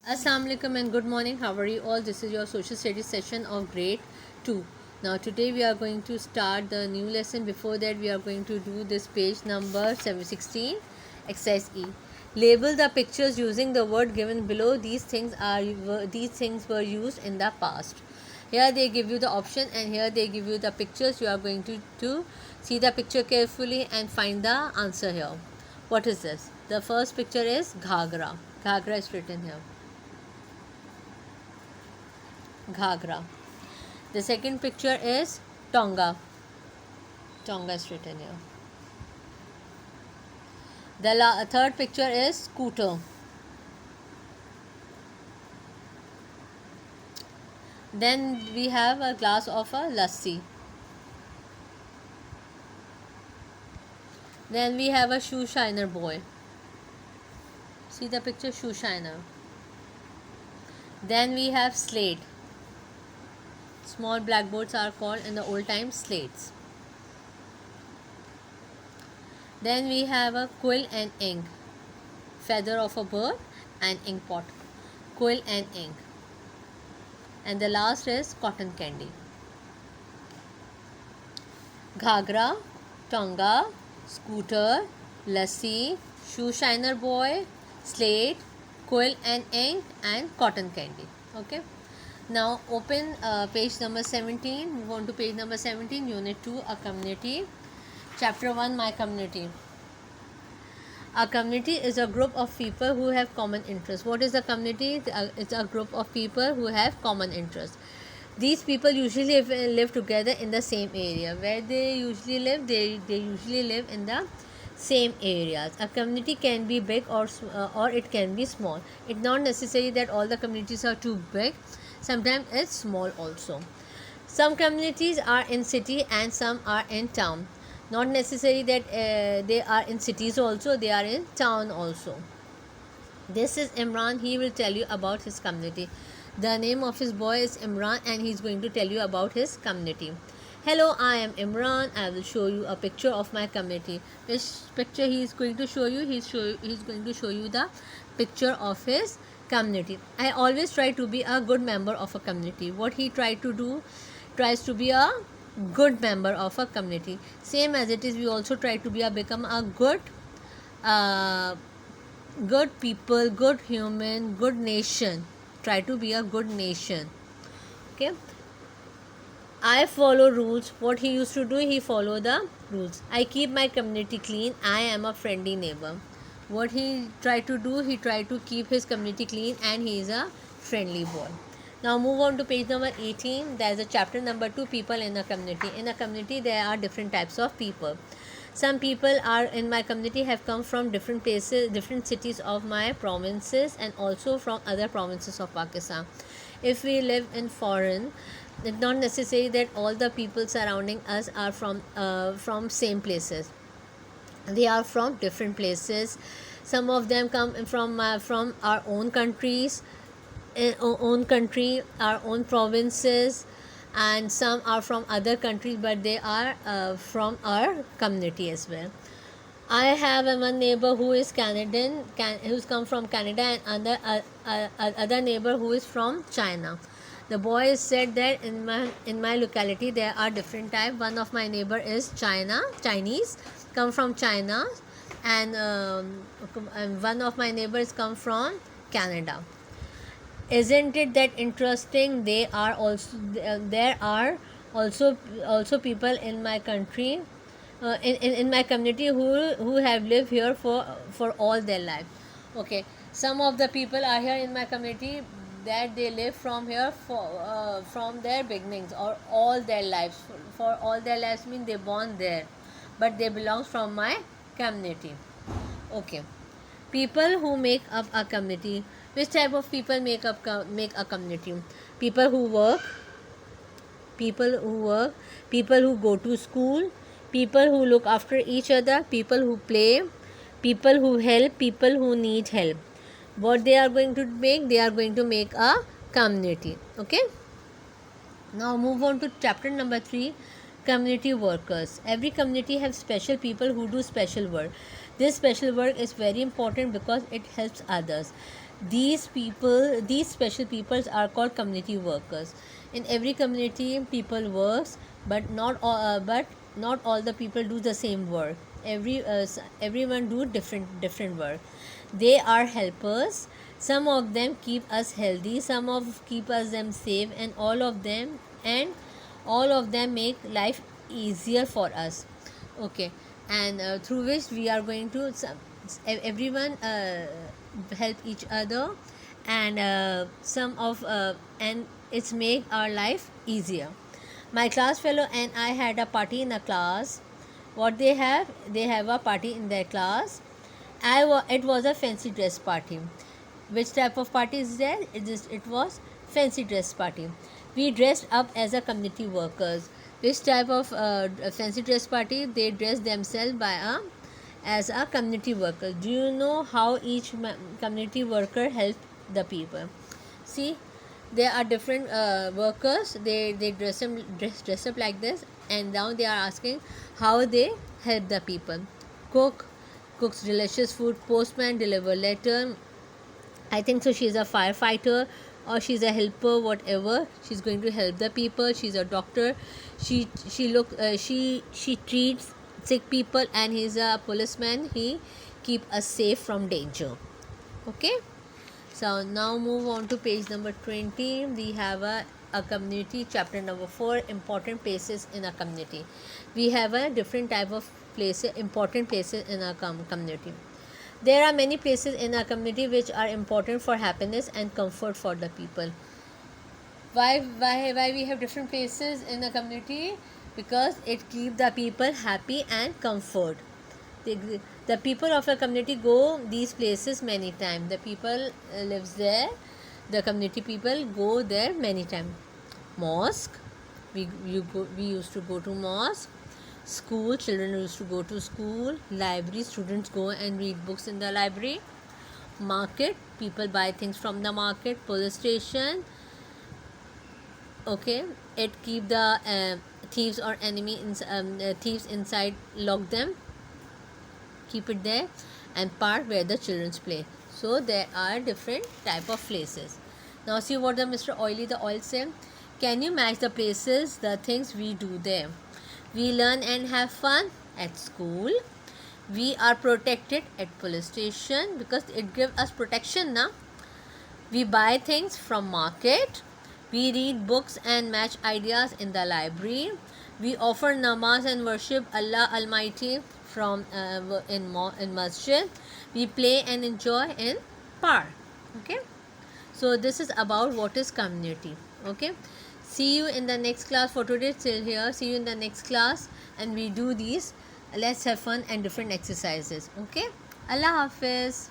Assalamu alaikum and good morning. How are you all? This is your social studies session of grade 2. Now today we are going to start the new lesson. Before that we are going to do this page number 716 exercise E. Label the pictures using the word given below. These things were used in the past. Here they give you the option and here they give you the pictures. You are going to see the picture carefully and find the answer here. What is this? The first picture is Ghagra. Ghagra is written here. Ghagra. The second picture is Tonga. Tonga is written here. The third picture is scooter. Then we have a glass of a lassi. Then we have a shoe shiner boy. See the picture, shoe shiner. Then we have slate. Small blackboards are called in the old times slates. Then we have a quill and ink. Feather of a bird and ink pot. Quill and ink. And the last is cotton candy. Ghagra, Tonga, scooter, lassi, shoe shiner boy, slate, quill and ink and cotton candy. Okay. Now open page number 17. Move on to page number 17, unit 2, a community. Chapter 1, my community. A community is a group of people who have common interests. What is a community? It's a group of people who have common interests. These people usually live together in the same area. Where they usually live, they usually live in the same areas. A community can be big or it can be small. It's not necessary that all the communities are too big. Sometimes it's small also. Some communities are in city and some are in town. Not necessary that they are in cities also, they are in town also. This is Imran. He will tell you about his community. The name of his boy is Imran and he is going to tell you about his community. Hello, I am Imran. I will show you a picture of my community. Which picture he is going to show you? He is going to show you the picture of his community. I always try to be a good member of a community. What he tries to be a good member of a community. Same as it is, we also try to become a good people, good human, good nation. Try to be a good nation. Okay. I follow rules. What he used to do, he follow the rules. I keep my community clean. I am a friendly neighbor. What he tried to do, he tried to keep his community clean and he is a friendly boy. Now move on to page number 18. There is a chapter number 2, people in a community. In a community there are different types of people. Some people are in my community have come from different places, different cities of my provinces and also from other provinces of Pakistan. If we live in foreign, it's not necessary that all the people surrounding us are from same places. They are from different places. Some of them come from our own countries, our own provinces, and some are from other countries, but they are from our community as well. I have one neighbor who is Canadian, who's come from Canada, and other neighbor who is from China. The boy said that in my locality there are different types. One of my neighbor is Chinese, come from China, and one of my neighbors come from Canada. Isn't it that interesting? There are also people in my country, in my community who have lived here for all their life. Okay, some of the people are here in my community that they live from here from their beginnings or all their lives. For all their lives mean they born there, but they belong from my community. Okay, people who make up a community. Which type of people make a community? People who work, people who go to school, people who look after each other, people who play, people who help, people who need help. What they are going to make? They are going to make a community. Okay. Now move on to chapter number 3, community workers. Every community has special people who do special work. This special work is very important because it helps others. These special peoples are called community workers. In every community people works, but not all the people do the same work. Everyone do different work. They are helpers. Some of them keep us healthy, some of keep us them safe, and all of them make life easier for us. Okay. And through which we are going to everyone help each other, and and it's make our life easier. My class fellow and I had a party in a class. What they have a party in their class. It was a fancy dress party. Which type of party is there? It was fancy dress party. We dressed up as a community workers. Which type of fancy dress party? They dress themselves as a community worker. Do you know how each community worker help the people? See, there are different workers. They dress up like this, and now they are asking how they help the people. Cooks delicious food. Postman deliver letter. I think so. She's a firefighter, or she's a helper, whatever. She's going to help the people. She's a doctor. She treats sick people, and he's a policeman. He keep us safe from danger. Okay. So now move on to page number 20. We have a community, chapter number 4, important places in a community. We have a different type of places, important places in a community. There are many places in our community which are important for happiness and comfort for the people. Why we have different places in a community? Because it keeps the people happy and comfort. The people of a community go these places many times. The people lives there. The community people go there many times. Mosque, we used to go to mosque. School, children used to go to school. Library, students go and read books in the library. Market, people buy things from the market. Police station, okay, it keep the thieves or thieves inside, lock them, keep it there. And park, where the children play. So there are different type of places. Now see what the Mr. Oily the oil say. Can you match the places, the things we do there? We learn and have fun at school. We are protected at police station because it gives us protection now. We buy things from market. We read books and match ideas in the library. We offer namaz and worship Allah Almighty from in masjid. We play and enjoy in park. Okay. So this is about what is community. Okay. See you in the next class. For today till here. See you in the next class, and we do these. Let's have fun and different exercises. Okay. Allah Hafiz.